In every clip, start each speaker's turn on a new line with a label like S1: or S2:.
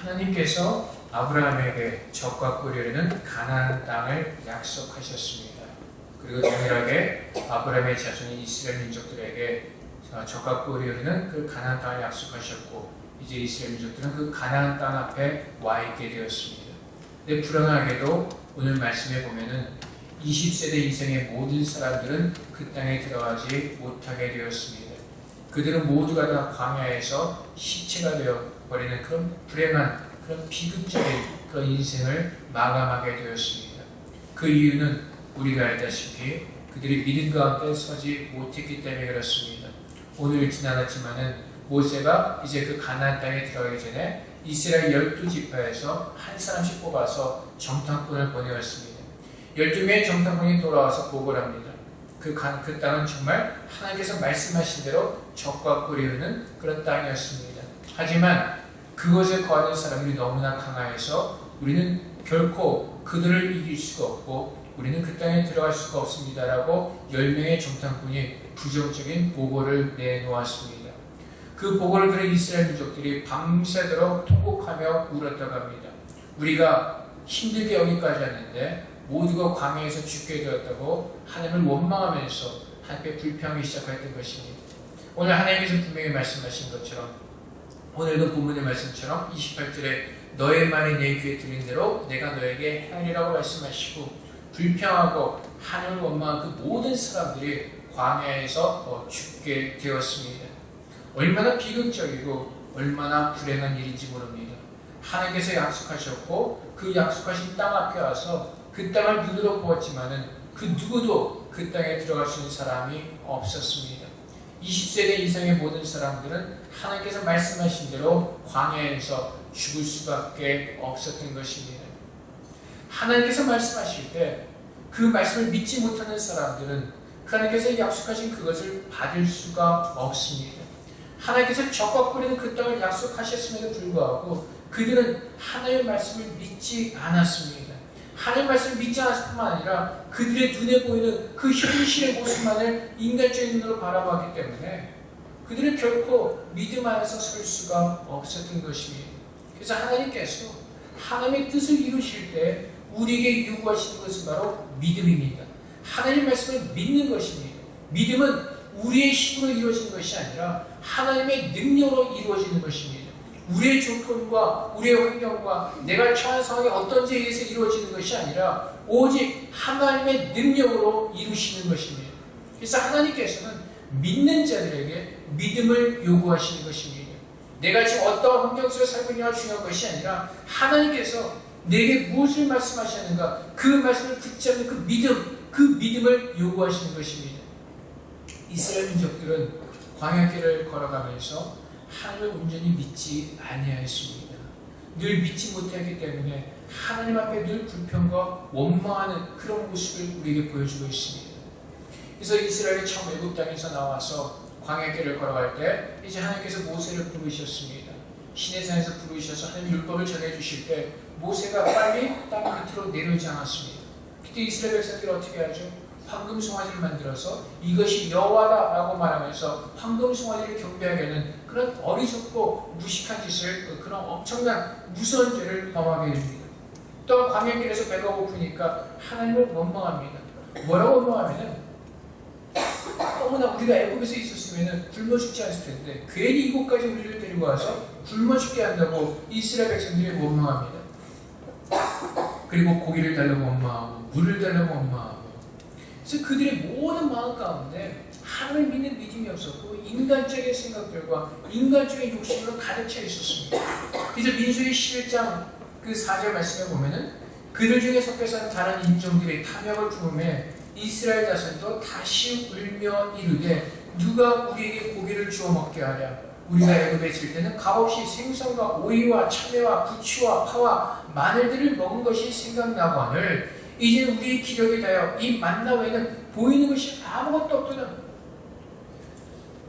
S1: 하나님께서 아브라함에게 적과 꿀이르는 가나안 땅을 약속하셨습니다. 그리고 동일하게 아브라함의 자손인 이스라엘 민족들에게 적과 꿀이 흐르는 그 가나안 땅을 약속하셨고, 이제 이스라엘 민족들은 그 가나안 땅 앞에 와 있게 되었습니다. 근데 불행하게도 오늘 말씀에 보면은 20세대 이상의 모든 사람들은 그 땅에 들어가지 못하게 되었습니다. 그들은 모두가 다 광야에서 시체가 되어 버리는 그런 불행한, 그런 비극적인 그런 인생을 마감하게 되었습니다. 그 이유는 우리가 알다시피 그들이 믿음 가운데 서지 못했기 때문에 그렇습니다. 오늘 읽진 않았지만은 모세가 이제 그 가나안 땅에 들어가기 전에 이스라엘 12지파에서 한 사람씩 뽑아서 정탐꾼을 보내었습니다. 12명의 정탐꾼이 돌아와서 보고를 합니다. 그 땅은 정말 하나님께서 말씀하신 대로 적과 꿀이 흐르는 그런 땅이었습니다. 하지만 그곳에 거하는 사람들이 너무나 강하여서 우리는 결코 그들을 이길 수가 없고 우리는 그 땅에 들어갈 수가 없습니다 라고 10명의 정탐꾼이 부정적인 보고를 내놓았습니다. 그 보고를 들은 이스라엘 민족들이 밤새도록 통곡하며 울었다고 합니다. 우리가 힘들게 여기까지 왔는데 모두가 광야에서 죽게 되었다고 하나님을 원망하면서 하나님께 불평하기 시작했던 것입니다. 오늘 하나님께서 분명히 말씀하신 것처럼, 오늘도 본문의 말씀처럼 28절에 너의 말이 내 귀에 들린 대로 내가 너에게 행하리라고 말씀하시고, 불평하고 하나님을 원망한 그 모든 사람들이 광야에서 죽게 되었습니다. 얼마나 비극적이고 얼마나 불행한 일인지 모릅니다. 하나님께서 약속하셨고 그 약속하신 땅 앞에 와서 그 땅을 눈으로 보았지만은 그 누구도 그 땅에 들어갈 수 있는 사람이 없었습니다. 20세대 이상의 모든 사람들은 하나님께서 말씀하신 대로 광야에서 죽을 수밖에 없었던 것입니다. 하나님께서 말씀하실 때 그 말씀을 믿지 못하는 사람들은 하나님께서 약속하신 그것을 받을 수가 없습니다. 하나님께서 적과 꿀이는 그 땅을 약속하셨음에도 불구하고 그들은 하나님의 말씀을 믿지 않았습니다. 하나님의 말씀을 믿지 않았을 뿐만 아니라 그들의 눈에 보이는 그 현실의 모습만을 인간적인 눈으로 바라봤기 때문에 그들은 결코 믿음 안에서 설 수가 없었던 것입니다. 그래서 하나님께서 하나님의 뜻을 이루실 때 우리에게 요구하시는 것은 바로 믿음입니다. 하나님의 말씀을 믿는 것입니다. 믿음은 우리의 힘으로 이루어지는 것이 아니라 하나님의 능력으로 이루어지는 것입니다. 우리의 조건과 우리의 환경과 내가 처한 상황이 어떤지에 의해서 이루어지는 것이 아니라 오직 하나님의 능력으로 이루시는 것입니다. 그래서 하나님께서는 믿는 자들에게 믿음을 요구하시는 것입니다. 내가 지금 어떠한 환경 속에 살고 있냐가 중요한 것이 아니라 하나님께서 내게 무엇을 말씀하시는가, 그 말씀을 붙잡는 그 믿음을 요구하시는 것입니다. 이스라엘 민족들은 광야길을 걸어가면서 하나님을 온전히 믿지 아니하였습니다. 늘 믿지 못했기 때문에 하나님 앞에 늘 불평과 원망하는 그런 모습을 우리에게 보여주고 있습니다. 그래서 이스라엘이 처음 애굽 땅에서 나와서 광야길을 걸어갈 때 이제 하나님께서 모세를 부르셨습니다. 시내산에서 부르셔서 하나님 율법을 전해주실 때 모세가 빨리 땅 밑으로 내려오지 않았습니다. 그때 이스라엘 백성들이 어떻게 하죠? 황금 송아지를 만들어서 이것이 여호와다라고 말하면서 황금 송아지를 경배하게 하는 그런 어리석고 무식한 짓을, 그런 엄청난 무서운 죄를 범하게 됩니다. 또 광야길에서 배가 고프니까 하나님을 원망합니다. 뭐라고 원망하면은 너무나 우리가 애굽에서 있었으면 굶어 죽지 않았을 텐데 괜히 이곳까지 우리를 데리고 와서 굶어 죽게 한다고 이스라엘 백성들이 원망합니다. 그리고 고기를 달라고 원망하고 물을 달라고 원망하고, 그래서 그들의 모든 마음 가운데 하나님을 믿는 믿음이 없었고 인간적인 생각들과 인간적인 욕심으로 가득 차 있었습니다. 그래서 민수기 11장 그 4절 말씀에 보면은 그들 중에 섞여서 한 다른 인종들의 탐욕을 품음에 이스라엘 자손도 다시 울며 이르되 누가 우리에게 고기를 주워 먹게 하랴. 우리가 애굽에 있을 때는 값없이 생선과 오이와 참외와 부추와 파와 마늘들을 먹은 것이 생각나거늘 이제 우리의 기력이 다여 이 만나 외에는 보이는 것이 아무것도 없더라.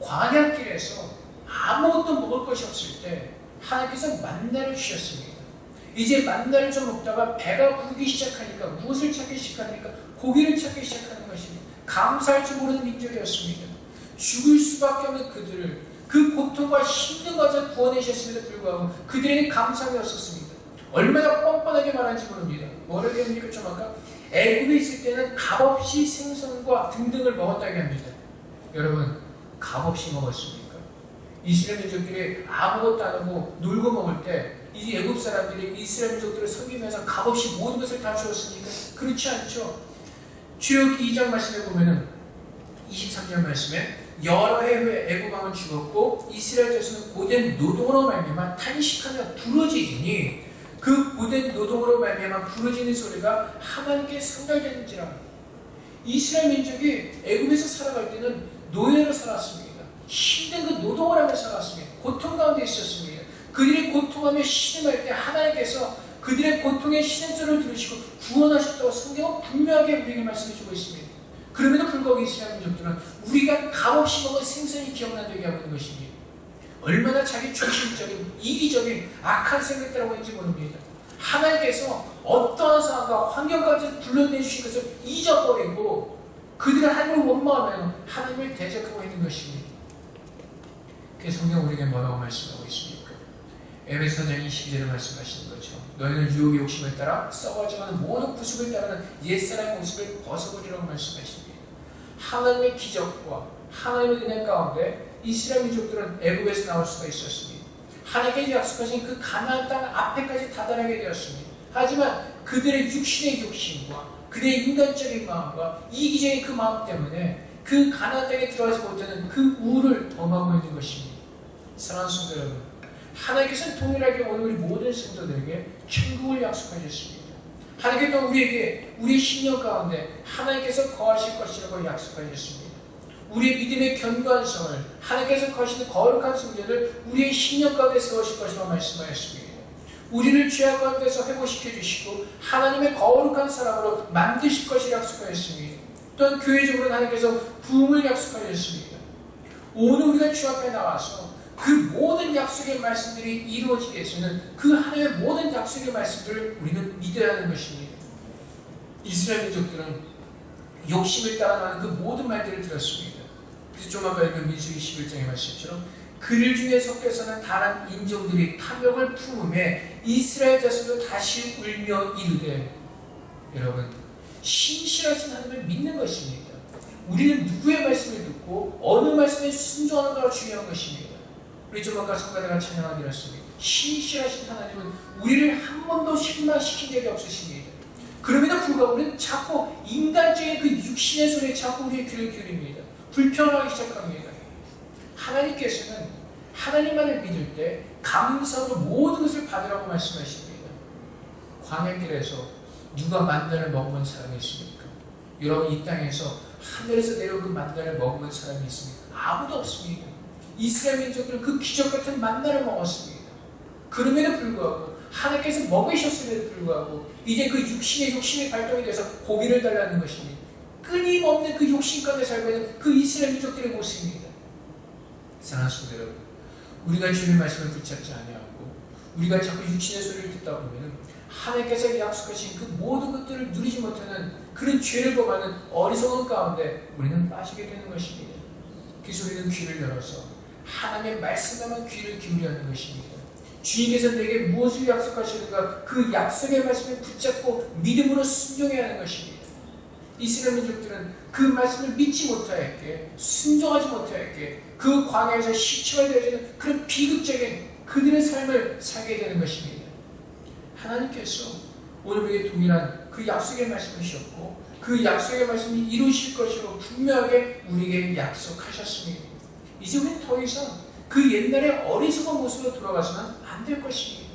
S1: 광야길에서 아무것도 먹을 것이 없을 때 하나님께서 만나를 주셨습니다. 이제 만나를 좀 먹다가 배가 부르기 시작하니까 무엇을 찾기 시작하니까 고기를 찾기 시작하는 것입니다. 감사할 줄 모르는 민족이었습니다. 죽을 수밖에 없는 그들을 그 고통과 힘든 것을 구원하셨음에도 불구하고 그들에게 감사함이 없었습니다. 얼마나 뻔뻔하게 말하는지 모릅니다. 뭐라고 합니까? 좀 아까 애굽에 있을 때는 값없이 생선과 등등을 먹었다고 합니다. 여러분, 값없이 먹었습니까? 이스라엘 민족들이 아무것도 안 하고 놀고 먹을 때 이 애굽 사람들이 이스라엘 민족들을 섬기면서 값없이 모든 것을 다 주었습니까? 그렇지 않죠. 출애굽기 2장 말씀에 보면은 23절 말씀에 여러 해 후에 애굽 왕은 죽었고 이스라엘 자손은 고된 노동으로 말미암아 탄식하며 부르짖으니 그 고된 노동으로 말미암아 부르짖는 소리가 하나님께 상달되는지라. 이스라엘 민족이 애굽에서 살아갈 때는 노예로 살았습니다. 힘든 그 노동을 하며 살았습니다. 고통 가운데 있었습니다. 그들이 고통하며 신음할 때 하나님께서 그들의 고통의 신음소리를 들으시고 구원하셨다고 성경은 분명하게 우리에게 말씀해주고 있습니다. 그럼에도 불구하고 이스라엘 민족들은 우리가 값없이 먹은 생선이 기억나게 하고 있는 것입니다. 얼마나 자기 중심적인 이기적인 악한 생각들 하고 있는지 모릅니다. 하나님께서 어떠한 상황과 환경까지 불러내주신 것을 잊어버리고 그들은 하나님을 원망하며 하나님을 대적하고 있는 것입니다. 그래서 성경 우리에게 뭐라고 말씀하고 있습니까? 에베소 4장 22절에 말씀하시는 거죠. 너희는 유혹의 욕심을 따라 썩어져가는 모든 구습을 따르는 옛사람의 모습을 벗어버리라고 말씀하십니다. 하나님의 기적과 하나님의 은혜 가운데 이스라엘 민족들은 애굽에서 나올 수가 있었습니다. 하나님께서 약속하신 그 가나안 땅 앞에까지 다다르게 되었습니다. 하지만 그들의 육신의 욕심과 그들의 인간적인 마음과 이기적인 그 마음 때문에 그 가나안 땅에 들어가지 못하는 그 우를 범하고 있는 것입니다. 사랑하는 성도 여러분, 하나님께서는 동일하게 오늘 우리 모든 성도들에게 천국을 약속하셨습니다. 하나님께서 우리에게 우리의 심령 가운데 하나님께서 거하실 것이라고 약속하셨습니다. 우리의 믿음의 견고한 성을 하나님께서 거하시는 거룩한 성전을 우리의 심령 가운데 세우실 것이라고 말씀하셨습니다. 우리를 죄악 가운데서 회복시켜 주시고 하나님의 거룩한 사람으로 만드실 것이라고 약속하셨습니다. 또한 교회적으로 하나님께서 부흥을 약속하셨습니다. 오늘 우리가 주 앞에 나와서 그 모든 약속의 말씀들이 이루어지게 해서는 그 하나님의 모든 약속의 말씀들을 우리는 믿어야 하는 것입니다. 이스라엘 민족들은 욕심을 따라가는 그 모든 말들을 들었습니다. 그래서 좀 아까 읽은 민수기 11장의 말씀처럼 그들 중에 섞여서는 다른 인종들이 탐욕을 품음에 이스라엘 자손도 다시 울며 이르되. 여러분, 신실하신 하나님을 믿는 것입니다. 우리는 누구의 말씀을 듣고 어느 말씀에 순종하는가가 중요한 것입니다. 우리 좀 아까 성가대가 찬양하게 되었습니다. 신실하신 하나님은 우리를 한 번도 실망시킨 적이 없으십니다. 그럼에도 불구하고 우리는 자꾸 인간적인 그 육신의 소리에 자꾸 우리의 귀를 기울입니다. 불평하기 시작합니다. 하나님께서는 하나님만을 믿을 때 감사로 모든 것을 받으라고 말씀하십니다. 광야길에서 누가 만나를 먹은 사람이 있습니까? 여러분, 이 땅에서 하늘에서 내려온 그 만나를 먹은 사람이 있습니까? 아무도 없습니다. 이스라엘 민족들은 그 기적 같은 만나를 먹었습니다. 그럼에도 불구하고 하나님께서 먹으셨음에도 불구하고 이제 그 육신의 욕심이 발동이 돼서 고기를 달라는 것입니다. 끊임없는 그 욕심 가운데 살고 있는 그 이스라엘 민족들의 모습입니다. 사랑하는 성도 여러분, 우리가 주님의 말씀을 붙잡지 아니하고 우리가 자꾸 육신의 소리를 듣다 보면 하나님께서 약속하신 그 모든 것들을 누리지 못하는 그런 죄를 범하는 어리석은 가운데 우리는 빠지게 되는 것입니다. 그래서 우리는 귀를 열어서 하나님의 말씀에만 귀를 기울여야 하는 것입니다. 주님께서 내게 무엇을 약속하시는가 그 약속의 말씀을 붙잡고 믿음으로 순종해야 하는 것입니다. 이스라엘 민족들은 그 말씀을 믿지 못하였기에 순종하지 못하였기에 그 광야에서 시체가 되어지는 그런 비극적인 그들의 삶을 살게 되는 것입니다. 하나님께서 오늘 우리에게 동일한 그 약속의 말씀을 주셨고 그 약속의 말씀이 이루실 것으로 분명하게 우리에게 약속하셨습니다. 이제 우리는 더 이상 그 옛날의 어리석은 모습으로 돌아가서는 안 될 것입니다.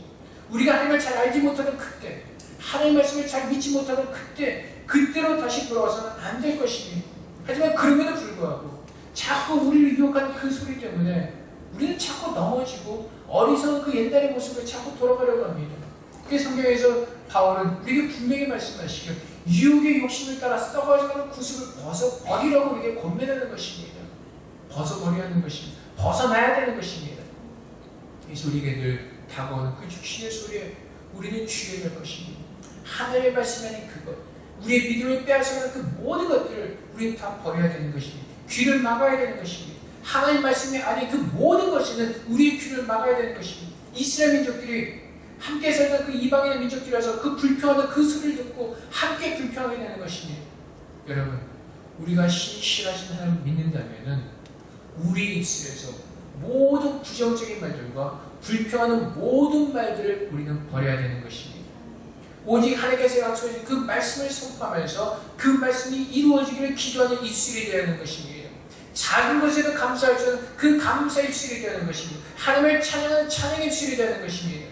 S1: 우리가 하나님을 잘 알지 못하던 그때, 하나님의 말씀을 잘 믿지 못하던 그때로 다시 돌아가서는 안 될 것입니다. 하지만 그럼에도 불구하고 자꾸 우리를 유혹하는 그 소리 때문에 우리는 자꾸 넘어지고 어리석은 그 옛날의 모습을 자꾸 돌아가려고 합니다. 그래서 성경에서 바울은 우리에게 분명히 말씀하시길 유혹의 욕심을 따라 썩어져가는 구습을 벗어버리라고 우리에게 권면하는 것입니다. 벗어버려야 하는 것입니다. 벗어나야 되는 것입니다. 그래서 우리에게 늘 다가오는 그 육신의 소리에 우리는 주의해야 할 것입니다. 하늘의 말씀 아닌 그것, 우리의 믿음을 빼앗아가는 그 모든 것들을 우리는 다 버려야 되는 것입니다. 귀를 막아야 되는 것입니다. 하나님 말씀이 아닌 그 모든 것에는 우리의 귀를 막아야 되는 것입니다. 이스라엘 민족들이 함께 살던 그 이방인의 민족들이라서 그 불평하는 그 소리를 듣고 함께 불평하게 되는 것입니다. 여러분, 우리가 신실하신 하나님을 믿는다면 우리 입술에서 모든 부정적인 말들과 불평하는 모든 말들을 우리는 버려야 되는 것입니다. 오직 하나님께서 약속하신 그 말씀을 선포하면서 그 말씀이 이루어지기를 기도하는 입술이 되어야 하는 것입니다. 작은 것에도 감사할 줄 아는 그 감사 입술이 되어야 하는 것입니다. 하나님을 찬양하는 찬양 입술이 되어야 하는 것입니다.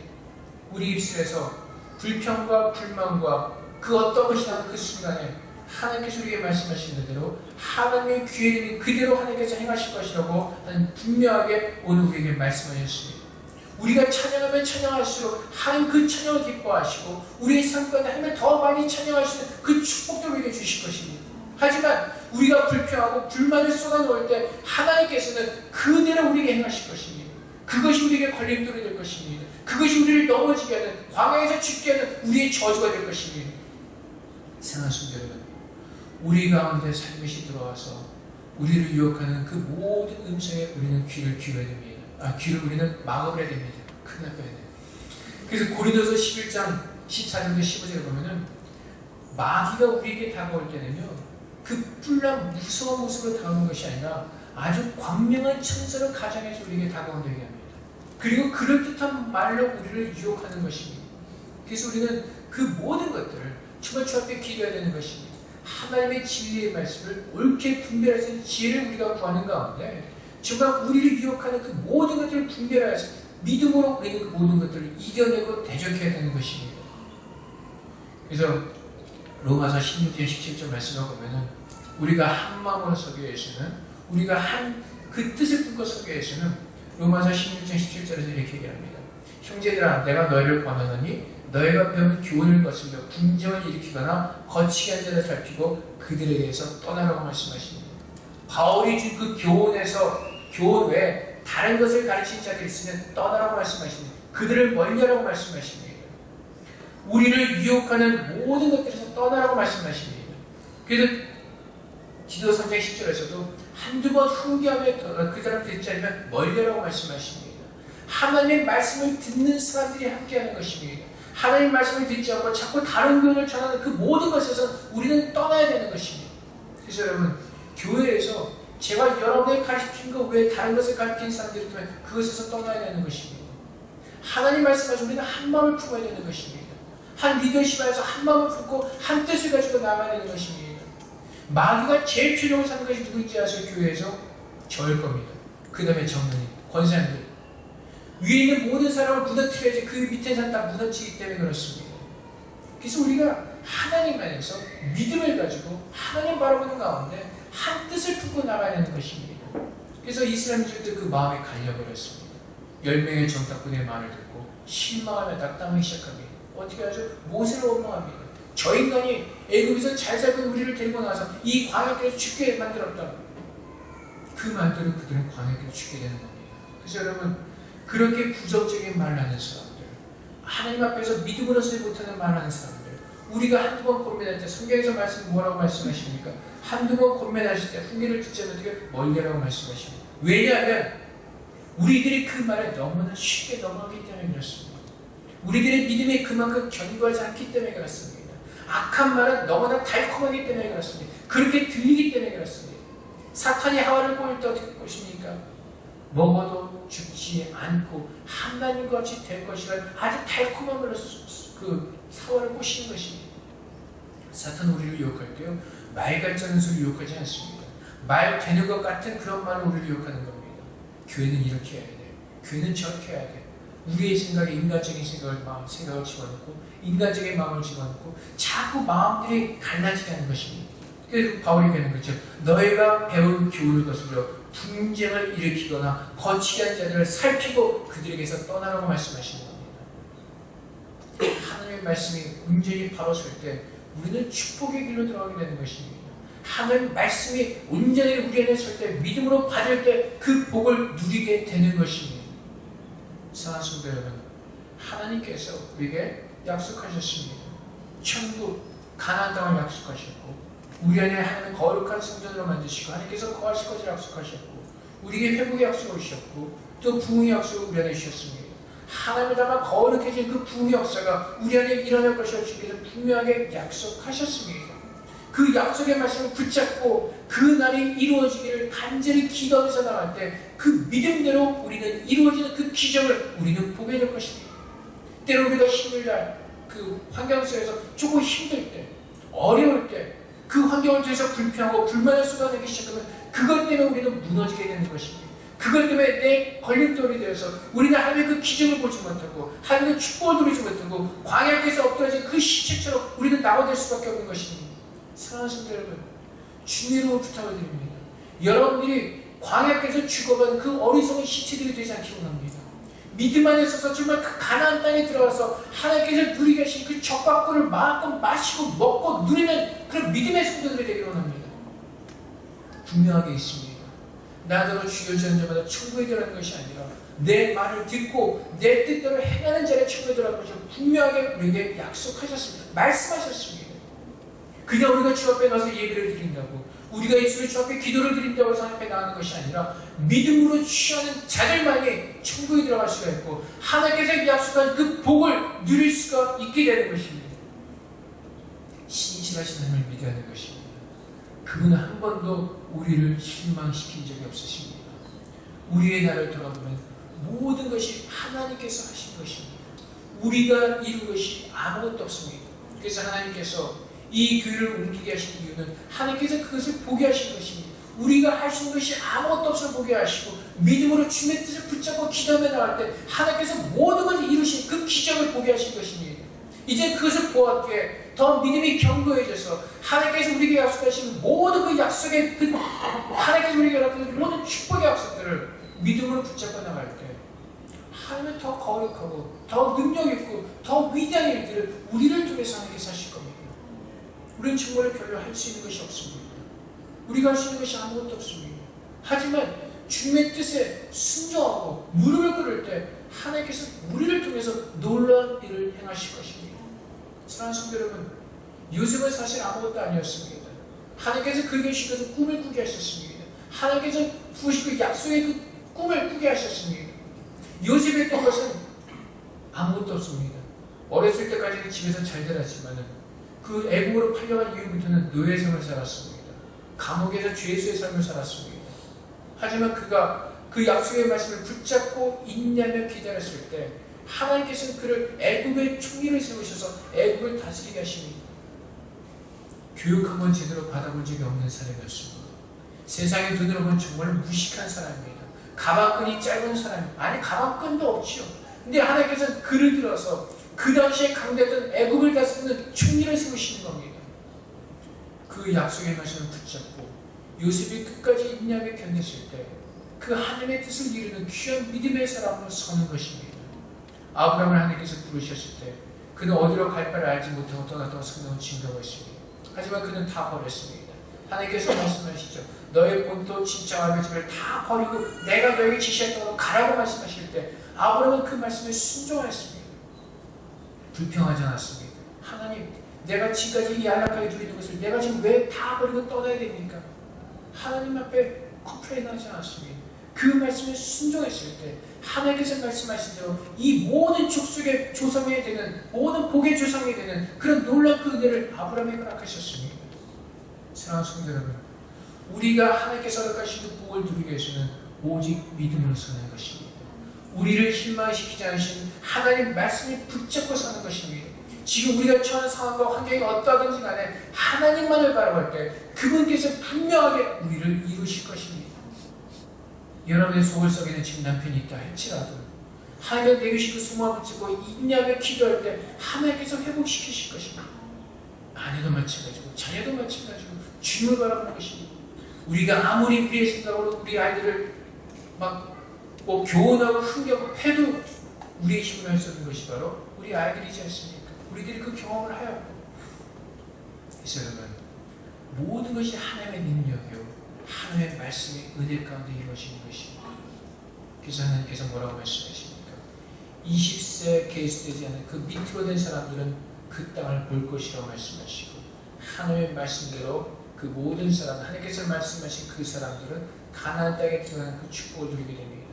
S1: 우리 입술에서 불평과 불만과 그 어떤 것이 나는 그 순간에 하나님께서 우리에게 말씀하신 대로 하나님의 귀에 들린 그대로 하나님께서 행하실 것이라고 하나님 분명하게 오늘 우리에게 말씀하셨습니다. 우리가 찬양하면 찬양할수록 하나님 그 찬양을 기뻐하시고 우리의 삶 가운데 하나님을 더 많이 찬양할 수 있는 그 축복도 우리에게 주실 것입니다. 하지만 우리가 불평하고 불만을 쏟아놓을 때 하나님께서는 그대로 우리에게 행하실 것입니다. 그것이 우리에게 걸림돌이 될 것입니다. 그것이 우리를 넘어지게 하는, 광야에서 죽게 하는 우리의 저주가 될 것입니다. 사랑하는 성도 여러분, 우리 가운데 살며시 들어와서 우리를 유혹하는 그 모든 음성에 우리는 귀를 기울여야 됩니다. 귀를 우리는 막아버려야 됩니다. 큰일 날 뻔했네요. 그래서 고린도서 11장 14절부터 15절에 보면은 마귀가 우리에게 다가올 때는요, 그 뿔난 무서운 모습으로 다가오는 것이 아니라 아주 광명한 천사로 가장해서 우리에게 다가온다고 얘기합니다. 그리고 그럴듯한 말로 우리를 유혹하는 것입니다. 그래서 우리는 그 모든 것들을 정말 주 앞에 기도해야 되는 것입니다. 하나님의 진리의 말씀을 옳게 분별할 수 있는 지혜를 우리가 구하는 가운데 정말 우리를 유혹하는 그 모든 것들을 분별하여서 믿음으로 우리는 그 모든 것들을 이겨내고 대적해야 되는 것입니다. 그래서 로마서 16장 17절 말씀을 보면은 우리가 한 마음으로 서기 위해서는, 우리가 한 그 뜻을 품고 서기 위해서는 로마서 16장 17절에서 이렇게 얘기합니다. 형제들아, 내가 너희를 권하노니 너희가 배운 교훈을 거슬려 분쟁을 일으키거나 거치게 한 자를 살피고 그들에게서 떠나라고 말씀하십니다. 바울이 준 그 교훈 외에 다른 것을 가르치는 자들이 있으면 떠나라고 말씀하십니다. 그들을 멀리하라고 말씀하십니다. 우리를 유혹하는 모든 것들에서 떠나라고 말씀하십니다. 그래서 디도 3장 10절에서도 한두 번 훈계하며 그 사람 듣지 않으면 멀리하라고 말씀하십니다. 하나님의 말씀을 듣는 사람들이 함께하는 것입니다. 하나님의 말씀을 듣지 않고 자꾸 다른 교훈을 전하는 그 모든 것에서 우리는 떠나야 되는 것입니다. 그래서 여러분, 교회에서 제가 여러분의 가르친 것 외에 다른 것을 가르치는 사람들이 있다면 그것에서 떠나야 되는 것입니다. 하나님 말씀하시고 우리는 한 마음을 품어야 되는 것입니다. 한 리더십 안에서 한 마음을 품고 한 뜻을 가지고 나가야 되는 것입니다. 마귀가 제일 필요로 사는 것이 누구인지 아세요? 교회에서 저일 겁니다. 그 다음에 정론이, 권사님들. 위에 있는 모든 사람을 무너뜨려야지 그 밑에 사람 다 무너지기 때문에 그렇습니다. 그래서 우리가 하나님 안에서 믿음을 가지고 하나님 바라보는 가운데 한 뜻을 품고 나가야 되는 것입니다. 그래서 이스라엘 민족들 그 마음에 갈려버렸습니다. 10명의 정탐꾼의 말을 듣고 실망하며 낙담하기 시작합니다. 어떻게 하죠? 모세를 원망합니다. 저 인간이 애굽에서 잘 살고 우리를 데리고 나와서 이 광야길에서 죽게 만들었다. 그 말대로 그들은 광야길에 죽게 되는 겁니다. 그래서 여러분, 그렇게 부정적인 말을 하는 사람들, 하나님 앞에서 믿음으로 서지 못하는 말을 하는 사람들, 우리가 한두 번 권면할 때 성경에서 말씀 뭐라고 말씀하십니까? 한두 번 권면하실 때 훈계를 듣지 않는 어떻게 멀리라고 말씀하십니다. 왜냐하면 우리들이 그 말에 너무나 쉽게 넘어가기 때문에 그렇습니다. 우리들의 믿음이 그만큼 견고하지 않기 때문에 그렇습니다. 악한 말은 너무나 달콤하기 때문에 그렇습니다. 그렇게 들리기 때문에 그렇습니다. 사탄이 하와를 꼬일 때 어떻게 꼬십니까? 먹어도 죽지 않고 하나님과 같이 될 것이라는 아주 달콤한 말로 그 사과를 꼬시는 것입니다. 사탄은 우리를 유혹할 때요, 말 같지 않은 소리 유혹하지 않습니다. 말 되는 것 같은 그런 말로 우리를 유혹하는 겁니다. 교회는 이렇게 해야 돼요. 교회는 저렇게 해야 돼요. 우리의 생각에 인간적인 생각을 집어넣고 인간적인 마음을 집어넣고 자꾸 마음들이 갈라지게 하는 것입니다. 그래서 바울이 되는 거죠. 너희가 배운 교훈을 거슬러 분쟁을 일으키거나 거치게 한 자들을 살피고 그들에게서 떠나라고 말씀하시는 겁니다. 하나님의 말씀이 온전히 바로 설 때 우리는 축복의 길로 들어가게 되는 것입니다. 하나님의 말씀이 온전히 우리 안에 설 때 믿음으로 받을 때 그 복을 누리게 되는 것입니다. 사랑하는 성도 여러분, 하나님께서 우리에게 약속하셨습니다. 천국 가나안 땅을 약속하셨고 우리 안에 하나님은 거룩한 성전으로 만드시고 하나님께서 거하실 것을 약속하셨고 우리에게 회복의 약속을 주셨고 또 부흥의 약속을 우리 안에 주셨습니다. 하나님을 닮아 거룩해진 그 부흥의 역사가 우리 안에 일어날 것이라고 주께서 분명하게 약속하셨습니다. 그 약속의 말씀을 붙잡고 그 날이 이루어지기를 간절히 기도하면서 나갈 때 그 믿음대로 우리는 이루어지는 그 기적을 우리는 보게 될 것입니다. 때로 우리가 힘을 다할 그 환경 속에서 조금 힘들 때, 어려울 때, 그 환경을 통해서 불평하고 불만을 쏟아내기 시작하면 그것 때문에 우리는 무너지게 되는 것입니다. 그것 때문에 내 걸림돌이 되어서 우리는 하나님의 그 기적을 보지 못하고 하나님의 축복을 누리지 못하고 광야에서 엎드러진 그 시체처럼 우리는 나와될 수밖에 없는 것입니다. 사랑하는 성도 여러분, 주님으로 부탁을 드립니다. 여러분들이 광야에서 죽어간 그 어리석은 시체들이 되지 않기를 원합니다. 믿음 안에 서서 정말 그 가나안 땅에 들어가서 하나님께서 누리게 하신 그 젖과 꿀을 마음껏 마시고 먹고 누리는 그런 믿음의 성도들이 되기를 원합니다. 분명하게 있습니다. 나더러 주여 저는 자마다 천국에 들어가는 것이 아니라 내 말을 듣고 내 뜻대로 행하는 자를 천국에 들어갈 것을 분명하게 우리에게 약속하셨습니다. 말씀하셨습니다. 그냥 우리가 주 앞에 나서 예배를 드린다고 우리가 예수의 주 앞에 기도를 드린다고 해서 하나님 앞에 나가는 것이 아니라 믿음으로 취하는 자들만이 천국에 들어갈 수가 있고 하나님께서 약속한 그 복을 누릴 수가 있게 되는 것입니다. 신실하신 하나님을 믿어야 하는 것입니다. 그분은 한 번도 우리를 실망시킨 적이 없으십니다. 우리의 나를 돌아보면 모든 것이 하나님께서 하신 것입니다. 우리가 이룬 것이 아무것도 없습니다. 그래서 하나님께서 이 교회를 옮기게 하신 이유는 하나님께서 그것을 보게 하신 것입니다. 우리가 할 수 있는 것이 아무것도 없어 보게 하시고 믿음으로 주님의 뜻을 붙잡고 기도하며 나갈 때 하나님께서 모든 것을 이루신 그 기적을 보게 하신 것입니다. 이제 그것을 보았기에 더 믿음이 견고해져서 하나님께서 우리에게 약속하신 모든 그 약속의 그 하나님께서 우리에게 약속하신 모든 축복의 약속들을 믿음으로 붙잡고 나갈 때 하나님은 더 거룩하고 더 능력있고 더 위대한 일들을 우리를 통해서 하나님께서 하실 겁니다. 우리는 정말 별로 할 수 있는 것이 없습니다. 우리가 할 수 있는 것이 아무것도 없습니다. 하지만 주님의 뜻에 순종하고 무릎을 꿇을 때 하나님께서 우리를 통해서 놀라운 일을 행하실 것입니다. 사랑하는 성도 여러분, 요셉은 사실 아무것도 아니었습니다. 하나님께서 그에게 주셔서 꿈을 꾸게 하셨습니다. 하나님께서 부으신 그 약속의 그 꿈을 꾸게 하셨습니다. 요셉이 했던 것은 아무것도 없습니다. 어렸을 때까지는 집에서 잘 자랐지만 그 애국으로 팔려간 이후부터는 노예 생활을 살았습니다. 감옥에서 죄수의 삶을 살았습니다. 하지만 그가 그 약속의 말씀을 붙잡고 인내하며 기다렸을 때 하나님께서는 그를 애국의 총리를 세우셔서 애국을 다스리게 하십니다. 교육 한번 제대로 받아본 적이 없는 사람이었습니다. 세상의 눈으로 보면 정말 무식한 사람입니다. 가방끈이 짧은 사람, 아니 가방끈도 없지요. 근데 하나님께서는 그를 들어서 그 당시에 강대했던 애국을 다스리는 총리를 세우시는 겁니다. 그 약속의 말씀을 붙잡고 요셉이 끝까지 인내하며 견뎠을 때 그 하나님의 뜻을 이루는 귀한 믿음의 사람으로 서는 것입니다. 아브라함을 하나님께서 부르셨을 때 그는 어디로 갈 바를 알지 못하고 떠났다고 성경은 증거하고 있습니다. 하지만 그는 다 버렸습니다. 하나님께서 말씀하시죠. 너의 본토 친척 아버지 집을 다 버리고 내가 너에게 지시했다고 가라고 말씀하실 때 아브라함은 그 말씀에 순종하였습니다. 불평하지 않았습니다. 하나님, 내가 지금까지 이 안락하게 누리는 것을 내가 지금 왜 다 버리고 떠나야 됩니까? 하나님 앞에 컴플레인하지 않았습니다. 그 말씀에 순종했을 때 하나님께서 말씀하신 대로 이 모든 족속의 조상이 되는 모든 복의 조상이 되는 그런 놀라운 그 은혜를 아브라함에게 허락하셨습니다. 사랑하는 성도 여러분, 우리가 하나님께서 허락하신 그 복을 누리기 위해서는 오직 믿음으로 서는 것입니다. 우리를 실망시키지 않으신 하나님 말씀을 붙잡고 사는 것입니다. 지금 우리가 처한 상황과 환경이 어떠하든지 간에 하나님만을 바라볼 때 그분께서 분명하게 우리를 이루실 것입니다. 여러분의 속을 썩이는 지금 남편이 있다 할지라도 하나님의 내게 주신 그 소망을 붙잡고 인내하며 기도할 때 하나님께서 회복시키실 것입니다. 아내도 마찬가지고 자녀도 마찬가지고 주님을 바라보는 것입니다. 우리가 아무리 우리의 생각으로 우리 아이들을 뭐 교훈하고 훈계하고 해도 우리의 힘으로 할 수 없는 것이 바로 우리 아이들이지 않습니까? 우리들이 그 경험을 하였고, 그래서 여러분, 모든 것이 하나님의 능력이요 하나님의 말씀의 은혜 가운데 이루어지는 것입니다. 그래서 하나님께서 뭐라고 말씀하십니까? 20세 계수되지 않은 그 밑으로 된 사람들은 그 땅을 볼 것이라고 말씀하시고 하나님의 말씀대로 그 모든 사람, 하나님께서 말씀하신 그 사람들은 가나안 땅에 들어가는 그 축복을 누리게 됩니다.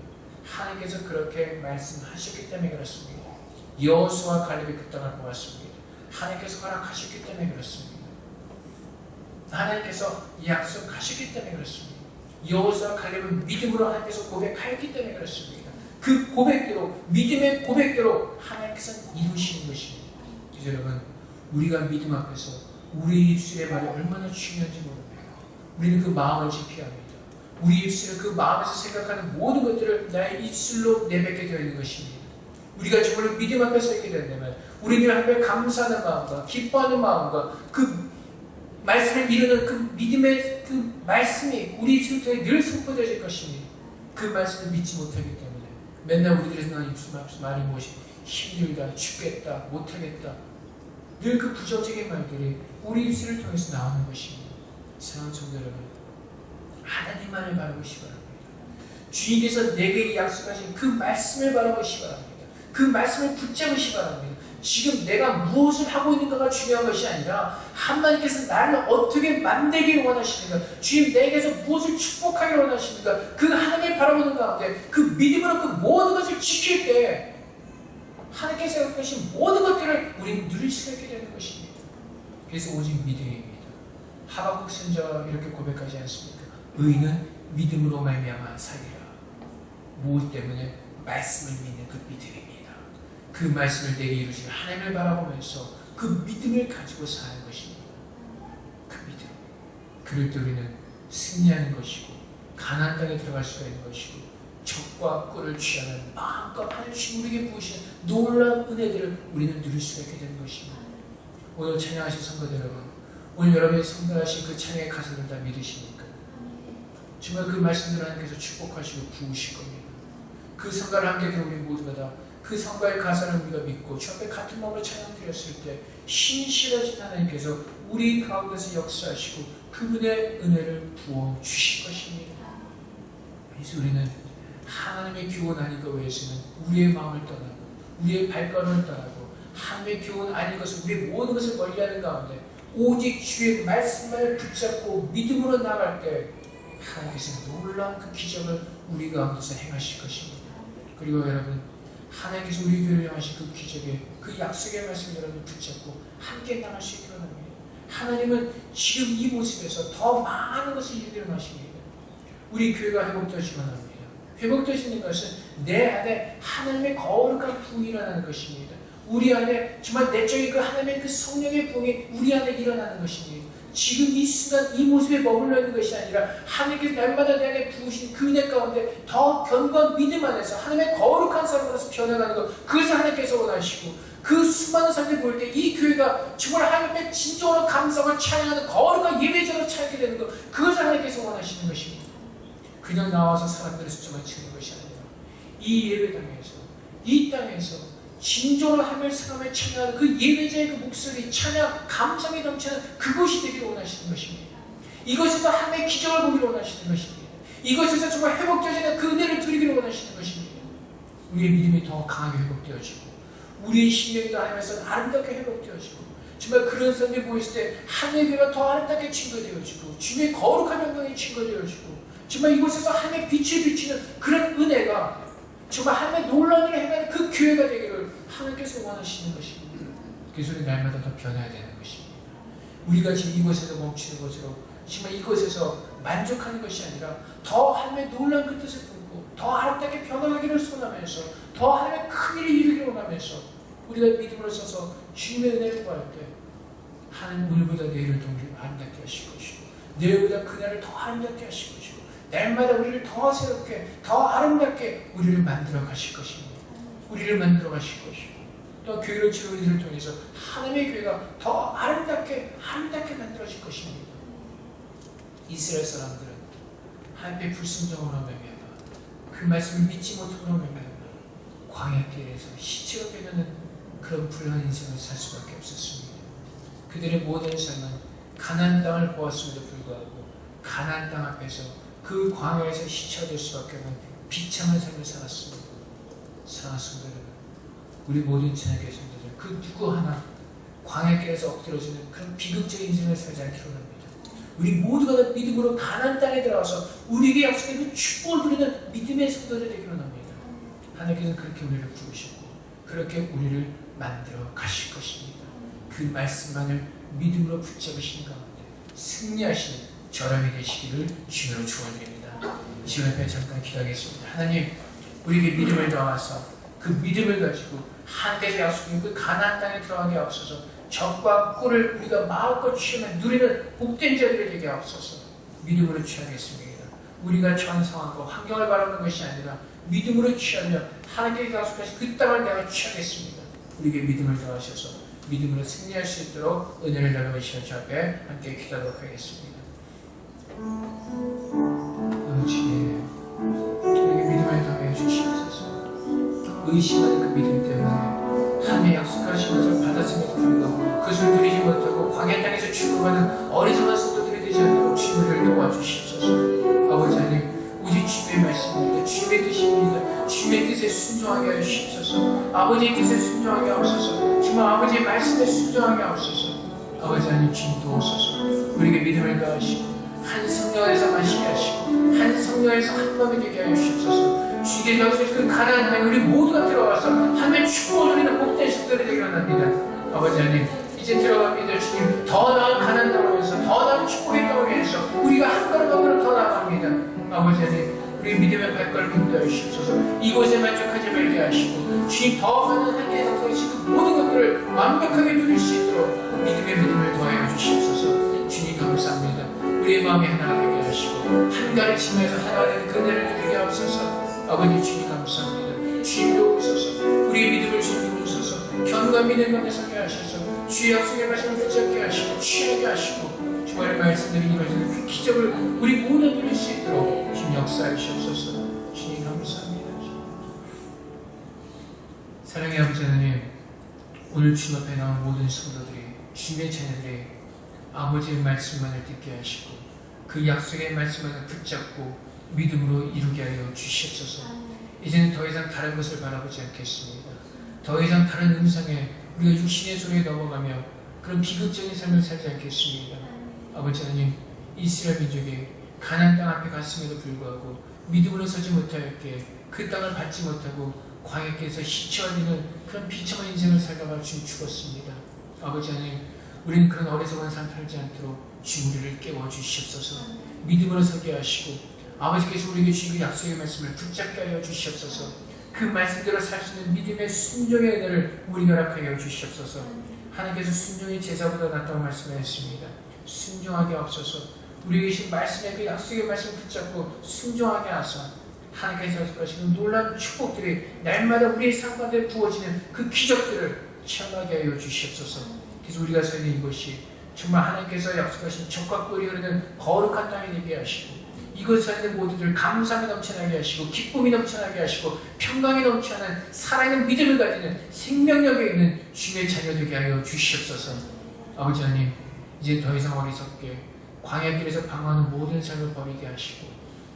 S1: 하나님께서 그렇게 말씀하셨기 때문에 그렇습니다. 여호수아와 갈렙이 그 땅을 보았습니다. 하나님께서 허락하셨기 때문에 그렇습니다. 하나님께서 약속하셨기 때문에 그렇습니다. 여호수아와 갈렙은 믿음으로 하나님께서 고백하였기 때문에 그렇습니다. 그 고백대로, 믿음의 고백대로 하나님께서 이루시는 것입니다. 이제 여러분, 우리가 믿음 앞에서 우리 입술의 말이 얼마나 중요한지 모릅니다. 우리는 그 마음을 지켜야 합니다. 우리 입술은 그 마음에서 생각하는 모든 것들을 나의 입술로 내뱉게 되어 있는 것입니다. 우리가 정말 믿음 앞에 서 있게 된다면 우리는 하나님께 감사하는 마음과 기뻐하는 마음과 그 말씀을 이루는 그 믿음의 그 말씀이 우리 입술 통해 늘 선포되어질 것입니다. 그 말씀을 믿지 못하기 때문에 맨날 우리들의 입술 말이 무엇이 힘들다, 죽겠다, 못하겠다, 늘 그 부정적인 말들이 우리 입술을 통해서 나오는 것입니다. 사랑하는 성도 여러분, 하나님만을 바라보시기 바랍니다. 주님께서 내게 약속하신 그 말씀을 바라보시기 바랍니다. 그 말씀을 붙잡으시기 바랍니다. 지금 내가 무엇을 하고 있는가가 중요한 것이 아니라 하나님께서 나를 어떻게 만들기를 원하시는가, 주님 내게서 무엇을 축복하기를 원하시는가, 그 하나님을 바라보는 가운데 그 믿음으로 그 모든 것을 지킬 때 하나님께서 약속하신 모든 것들을 우리는 누릴 수가 있게 되는 것입니다. 그래서 오직 믿음입니다. 하박국 선지자가 이렇게 고백하지 않습니까? 의인은 믿음으로 말미암아 살리라. 무엇 때문에? 말씀을 믿는 그 믿음입니다. 그 말씀을 내게 이루시는 하나님을 바라보면서 그 믿음을 가지고 사는 것입니다. 그 믿음. 그럴 때 우리는 승리하는 것이고 가나안 땅에 들어갈 수가 있는 것이고 적과 꿀을 취하는 마음껏 하나님 우리에게 부으시는 놀라운 은혜들을 우리는 누릴 수가 있게 되는 것입니다. 오늘 찬양하신 성도들 여러분, 오늘 여러분이 성도하신 그 찬양의 가사를 다 믿으십니까? 정말 그 말씀들을 하나님께서 축복하시고 부으실 겁니다. 그 성가를 함께 들은 우리 모두가 다 그 성가의 가사를 우리가 믿고 주 앞에 같은 마음으로 찬양드렸을 때 신실하신 하나님께서 우리 가운데서 역사하시고 그분의 은혜를 부어 주실 것입니다. 그래서 우리는 하나님의 교훈 아닌 것 외에서는 우리의 마음을 떠나고 우리의 발걸음을 떠나고 하나님의 교훈 아닌 것을 우리의 모든 것을 멀리하는 가운데 오직 주의 말씀을 붙잡고 믿음으로 나갈 때 하나님께서 놀라운 그 기적을 우리 가운데서 행하실 것입니다. 그리고 여러분, 하나님께서 우리 교회를 향하신 그 기적의 그 약속의 말씀을 여러분 붙잡고 함께 나갈 수 있게 합니다. 하나님은 지금 이 모습에서 더 많은 것을 이루기를 원하십니다. 우리 교회가 회복되시기만 합니다. 회복되시는 것은 내 안에 하나님의 거룩한 부흥이 일어나는 것입니다. 우리 안에 정말 내적인 그 하나님의 그 성령의 부흥이 우리 안에 일어나는 것입니다. 지금 이 순간 이 모습에 머물러 있는 것이 아니라 하나님께서 날마다 내 안에 부으신 그 은혜 가운데 더 견고한 믿음 안에서 하나님의 거룩한 사람으로서 변해가는 것, 그것을 하나님께서 원하시고 그 수많은 사람들이 보일 때 이 교회가 정말 하나님의 진정으로 감성을 찬양하는 거룩한 예배자로 차게 되는 것, 그것을 하나님께서 원하시는 것입니다. 그냥 나와서 사람들의 숫자만 치는 것이 아니라 이 예배당에서 이 땅에서 진정으로 하나님을 생각하며 찬양하는 그 예배자의 그 목소리, 찬양, 감성이 넘치는 그것이 되기를 원하시는 것입니다. 이것에서 하나님의 기적을 보기를 원하시는 것입니다. 이것에서 정말 회복되어지는 그 은혜를 누리기를 원하시는 것입니다. 우리의 믿음이 더 강하게 회복되어지고 우리의 심령도 하나님에서 아름답게 회복되어지고 정말 그런 사람들이 보였을 때 하나님의 교회가 더 아름답게 증거되어지고 주님의 거룩한 영광이 증거되어지고 정말 이곳에서 하나님의 빛을 비치는 그런 은혜가 정말 하나님의 놀라운 일을 행하는 그 교회가 되기를 하나님께서 원하시는 것입니다. 그래서 우리 날마다 더 변해야 되는 것입니다. 우리가 지금 이곳에서 멈추는 것으로 정말 이곳에서 만족하는 것이 아니라 더 하나님의 놀라운 그 뜻을 품고 더 아름답게 변화하기를 소원하면서 더 하나님의 큰 일을 이루기를 원하면서 우리가 믿음으로 서서 주님의 은혜를 구할 때 하나님 오늘보다 내일을 더 우리를 아름답게 하실 것이고 내일보다 그날을 더 아름답게 하실 것이고 날마다 우리를 더 새롭게 더 아름답게 우리를 만들어 가실 것입니다. 우리를 만들어 가실 것이고 또 교회를 치는 이들을 통해서 하나님의 교회가 더 아름답게 만들어질 것입니다. 이스라엘 사람들은 하나님의 불순종으로 말미암아 그 말씀을 믿지 못함으로 말미암아 광야길에서 시체가 되는 그런 불행한 인생을 살 수밖에 없었습니다. 그들의 모든 삶은 가나안 땅을 보았음에도 불구하고 가나안 땅 앞에서 그 광야에서 시체가 될 수밖에 없는 비참한 삶을 살았습니다. 사랑하는 성도 여러분, 우리 모든 찬양교회 성도들 그 누구 하나 광야길에서 엎드러지는 그런 비극적인 인생을 살지 않기로 합니다. 우리 모두가 다 믿음으로 가나안 땅에 들어가서 우리에게 약속된 그 축복을 누리는 믿음의 성도들이 되기로 합니다. 하나님께서는 그렇게 우리를 부르셨고 그렇게 우리를 만들어 가실 것입니다. 그 말씀만을 믿음으로 붙잡으시는 가운데 승리하시는 저람이 되시기를 주님으로 축원드립니다. 이 시간 앞에 잠깐 기도하겠습니다. 하나님, 우리에게 믿음을 더하셔서 그 믿음을 가지고 하나님께서 약속한 그 가나안 땅에 들어가게 하옵소서. 적과 꿀을 우리가 마음껏 취하며 누리는 복된 자들이 되게 하옵소서. 믿음으로 취하겠습니다. 우리가 처한 상황과 환경을 바라보는 것이 아니라 믿음으로 취하며 하나님께서 약속하신 그 땅을 내가 취하겠습니다. 우리에게 믿음을 더하셔서 믿음으로 승리할 수 있도록 은혜를 나누는 시간 저 앞에 함께 기도하도록 하겠습니다. 주님, 우리에게 믿음을 더하여 주시옵소서. 의심하는 그 믿음 때문에 하나님의 약속하신 것을 받았음에도 불구하고 그것을 누리지 못하고 광야 땅에서 죽어가는 어리석은 성도들이 되지 않도록 주님을 도와주시옵소서. 아버지 하나님, 오직 주님의 말씀입니다. 주님의 뜻입니다. 주님의 뜻에 순종하게 하여 주시옵소서. 아버지의 뜻에 순종하게 하옵소서. 정말 아버지의 말씀에 순종하게 하옵소서. 아버지 하나님, 주님 도우소서. 우리에게 믿음을 더하시고 한 성령에서 마시게 하시고 한 성령에서 한 마음이 되게 하여 주시옵소서. 주님의 약속의 그 가나안 땅에 우리 모두가 들어가서 하나님의 축복을 누리는 복된 식들이 되기를 원합니다. 아버지 하나님, 이제 들어갑니다. 주님, 더 나은 가나안 땅을 위해서, 더 나은 축복의 땅을 위해서 우리가 한 걸음 한 걸음 더 나아갑니다. 아버지 하나님, 우리 믿음의 발걸음 인도하여 주시옵소서. 이곳에 만족하지 말게 하시고 주님, 더 많은 하나님의 약속이신 그 모든 것들을 완벽하게 누릴 수 있도록 믿음을 더하여 주시옵소서. 주님 감사합니다. 우리의 마음이 하나가 되게 하시고 한 가르침에서 하나가 되는 그늘을 누리게 하옵소서. 아버지 주님 감사합니다. 주님 도우소서. 우리의 믿음을 주님 도우소서. 견고한 믿음 가운데 서게 하셔서 주의 약속의 말씀을 붙잡게 하시고 취하게 하시고 주말의 말씀드린 것을 그 기적을 우리 모두 누릴 수 있도록 주님 역사해 주옵소서. 주님 감사합니다. 사랑의 아버지 하나님, 오늘 주님 앞에 나온 모든 성도들이 주님의 자녀들이 아버지의 말씀만을 듣게 하시고 그 약속의 말씀만을 붙잡고 믿음으로 이루게 하여 주시옵소서. 이제는 더 이상 다른 것을 바라보지 않겠습니다. 더 이상 다른 음성에 우리가 육신의 소리에 넘어가며 그런 비극적인 삶을 살지 않겠습니다. 아버지 하나님, 이스라엘 민족이 가나안 땅 앞에 갔음에도 불구하고 믿음으로 서지 못하였기에 그 땅을 받지 못하고 광야길에서 시체화되는 그런 비참한 인생을 살다가 주님 죽었습니다. 아버지 하나님, 우리는 그런 어리석은 삶 살지 않도록 주님 우리를 깨워주시옵소서. 믿음으로 서게 하시고 아버지께서 우리에게 주신 그 약속의 말씀을 붙잡게 하여 주시옵소서. 그 말씀대로 살 수 있는 믿음의 순종의 은혜를 우리에게 허락하여 주시옵소서. 하나님께서 순종이 제사보다 낫다고 말씀하셨습니다. 순종하게 하옵소서. 우리에게 주신 말씀의 그 약속의 말씀을 붙잡고 순종하게 하사 하나님께서 약속하시는 놀라운 축복들이 날마다 우리의 삶 가운데 부어지는 그 기적들을 체험하게 하여 주시옵소서. 그래서 우리가 서 있는 이곳이 정말 하나님께서 약속하신 적과 꿀이 흐르는 거룩한 땅이 되게 하시고 이곳에 있는 모두들 감사함이 넘쳐나게 하시고 기쁨이 넘쳐나게 하시고 평강이 넘쳐나는 살아있는 믿음을 가지는 생명력에 있는 주님의 자녀 되게 하여 주시옵소서. 아버지 하나님, 이제 더 이상 어리석게 광야길에서 방황하는 모든 삶을 버리게 하시고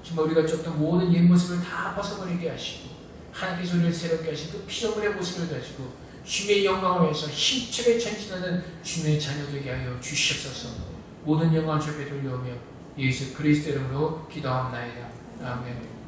S1: 정말 우리가 쫓던 모든 옛 모습을 다 벗어버리게 하시고 하나님께서 우리를 새롭게 하신 그 피조물의 모습을 가지고 주님의 영광을 위해서 힘차게 전진하는 주님의 자녀 되게 하여 주시옵소서. 모든 영광을 주께 돌려오며 예수 그리스도 이름으로 기도합나이다. 아멘.